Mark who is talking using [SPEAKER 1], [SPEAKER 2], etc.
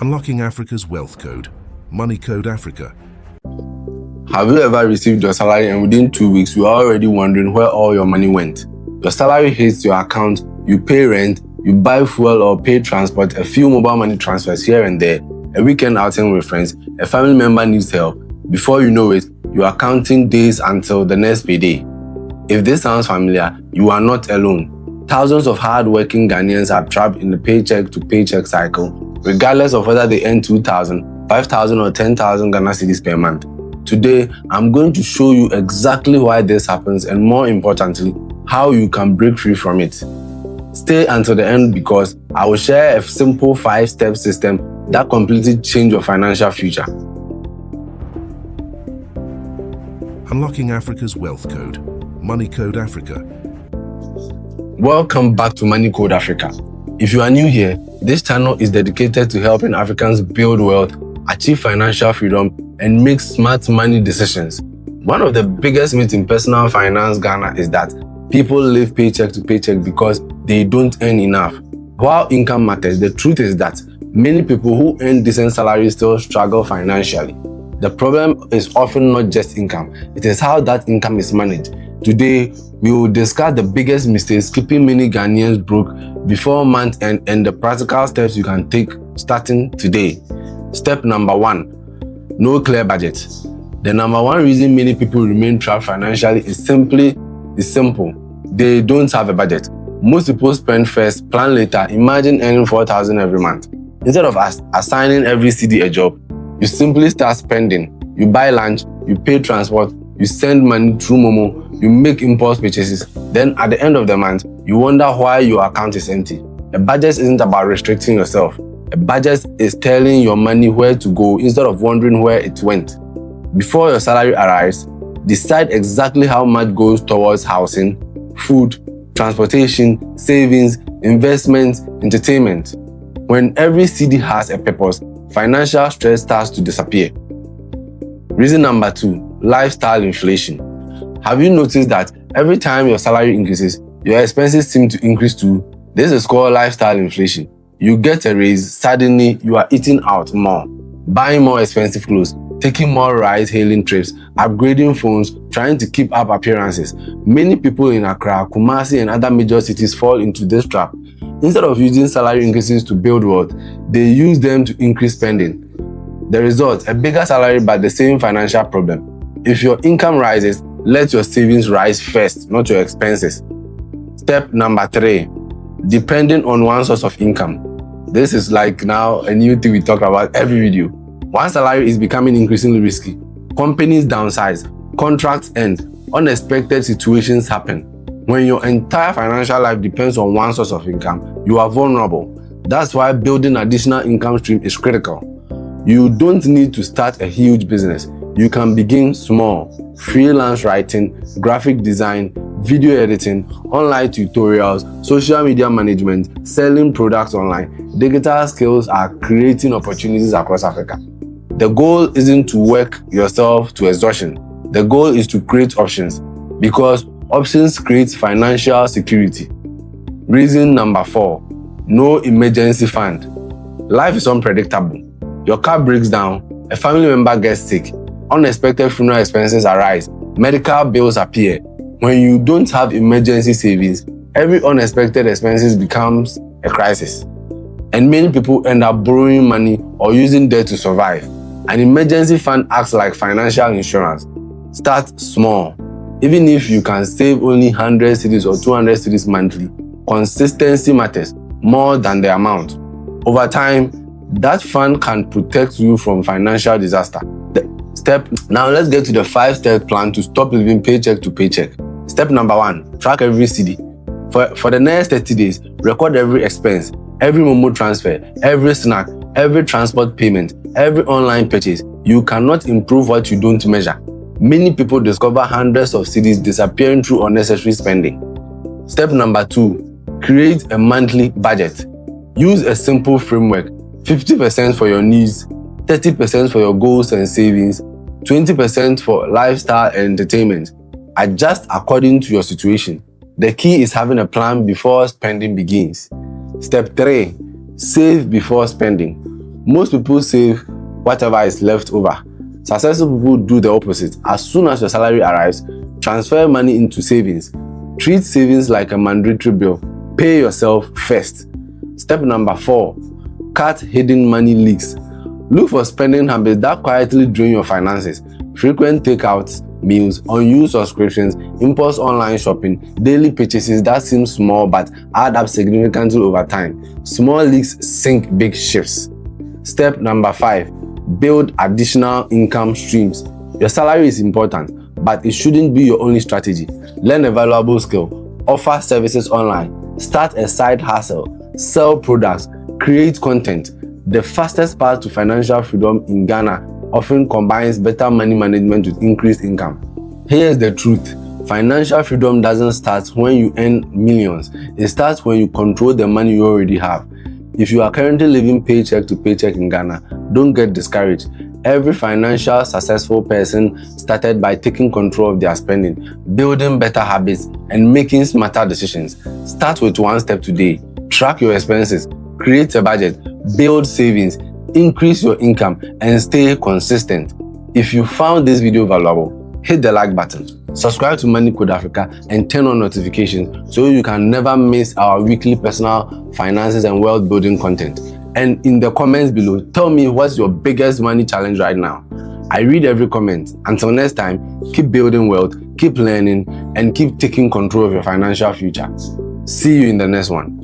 [SPEAKER 1] Unlocking Africa's Wealth Code. Money Code Africa.
[SPEAKER 2] Have you ever received your salary and within 2 weeks you are already wondering where all your money went? Your salary hits your account, you pay rent, you buy fuel or pay transport, a few mobile money transfers here and there, a weekend outing with friends, a family member needs help. Before you know it, you are counting days until the next payday. If this sounds familiar, you are not alone. Thousands of hard-working Ghanaians are trapped in the paycheck to paycheck cycle, regardless of whether they earn 2,000, 5,000 or 10,000 Ghana cedis per month. Today, I'm going to show you exactly why this happens and more importantly, how you can break free from it. Stay until the end because I will share a simple 5-step system that completely changes your financial future.
[SPEAKER 1] Unlocking Africa's Wealth Code. Money Code Africa.
[SPEAKER 2] Welcome back to Money Code Africa. If you are new here, this channel is dedicated to helping Africans build wealth, achieve financial freedom, and make smart money decisions. One of the biggest myths in personal finance Ghana is that people live paycheck to paycheck because they don't earn enough. While income matters, the truth is that many people who earn decent salaries still struggle financially. The problem is often not just income, it is how that income is managed. Today, we will discuss the biggest mistakes keeping many Ghanaians broke before month end and the practical steps you can take starting today. Step number 1. No clear budget. The number one reason many people remain trapped financially is simple. They don't have a budget. Most people spend first, plan later. Imagine earning 4,000 every month. Instead of assigning every CD a job, you simply start spending. You buy lunch, you pay transport, you send money through Momo, you make impulse purchases. Then at the end of the month, you wonder why your account is empty. A budget isn't about restricting yourself. A budget is telling your money where to go instead of wondering where it went. Before your salary arrives, decide exactly how much goes towards housing, food, transportation, savings, investments, entertainment. When every CD has a purpose, financial stress starts to disappear. Reason number 2, lifestyle inflation. Have you noticed that every time your salary increases, your expenses seem to increase too? This is called lifestyle inflation. You get a raise, suddenly you are eating out more, buying more expensive clothes, taking more ride-hailing trips, upgrading phones, trying to keep up appearances. Many people in Accra, Kumasi and other major cities fall into this trap. Instead of using salary increases to build wealth, they use them to increase spending. The result, a bigger salary but the same financial problem. If your income rises, let your savings rise first, not your expenses. Step number 3, depending on one source of income. This is like now a new thing we talk about every video. One salary is becoming increasingly risky. Companies downsize, contracts end, unexpected situations happen. When your entire financial life depends on one source of income, you are vulnerable. That's why building additional income stream is critical. You don't need to start a huge business. You can begin small. Freelance writing, graphic design, video editing, online tutorials, social media management, selling products online. Digital skills are creating opportunities across Africa. The goal isn't to work yourself to exhaustion. The goal is to create options because options create financial security. Reason number 4, no emergency fund. Life is unpredictable. Your car breaks down, a family member gets sick, unexpected funeral expenses arise, medical bills appear. When you don't have emergency savings, every unexpected expenses becomes a crisis. And many people end up borrowing money or using debt to survive. An emergency fund acts like financial insurance. Start small. Even if you can save only 100 cedis or 200 cedis monthly, consistency matters more than the amount. Over time, that fund can protect you from financial disaster. Now let's get to the 5-step plan to stop living paycheck to paycheck. Step number 1, track every CD. For the next 30 days, record every expense, every Momo transfer, every snack, every transport payment, every online purchase. You cannot improve what you don't measure. Many people discover hundreds of CDs disappearing through unnecessary spending. Step number 2, create a monthly budget. Use a simple framework, 50% for your needs, 30% for your goals and savings, 20% for lifestyle and entertainment. Adjust according to your situation. The key is having a plan before spending begins. Step 3, save before spending. Most people save whatever is left over. Successful people do the opposite. As soon as your salary arrives, transfer money into savings. Treat savings like a mandatory bill. Pay yourself first. Step number 4, cut hidden money leaks. Look for spending habits that quietly drain your finances. Frequent takeouts, meals, unused subscriptions, impulse online shopping, daily purchases that seem small but add up significantly over time. Small leaks sink big ships. Step number 5, build additional income streams. Your salary is important, but it shouldn't be your only strategy. Learn a valuable skill, offer services online, start a side hustle, sell products, create content. The fastest path to financial freedom in Ghana often combines better money management with increased income. Here's the truth. Financial freedom doesn't start when you earn millions. It starts when you control the money you already have. If you are currently living paycheck to paycheck in Ghana, don't get discouraged. Every financial successful person started by taking control of their spending, building better habits, and making smarter decisions. Start with one step today. Track your expenses, create a budget, build savings, increase your income, and stay consistent. If you found this video valuable, hit the like button, subscribe to Money Code Africa, and turn on notifications so you can never miss our weekly personal finances and wealth building content. And in the comments below, tell me what's your biggest money challenge right now. I read every comment. Until next time, keep building wealth, keep learning, and keep taking control of your financial future. See you in the next one.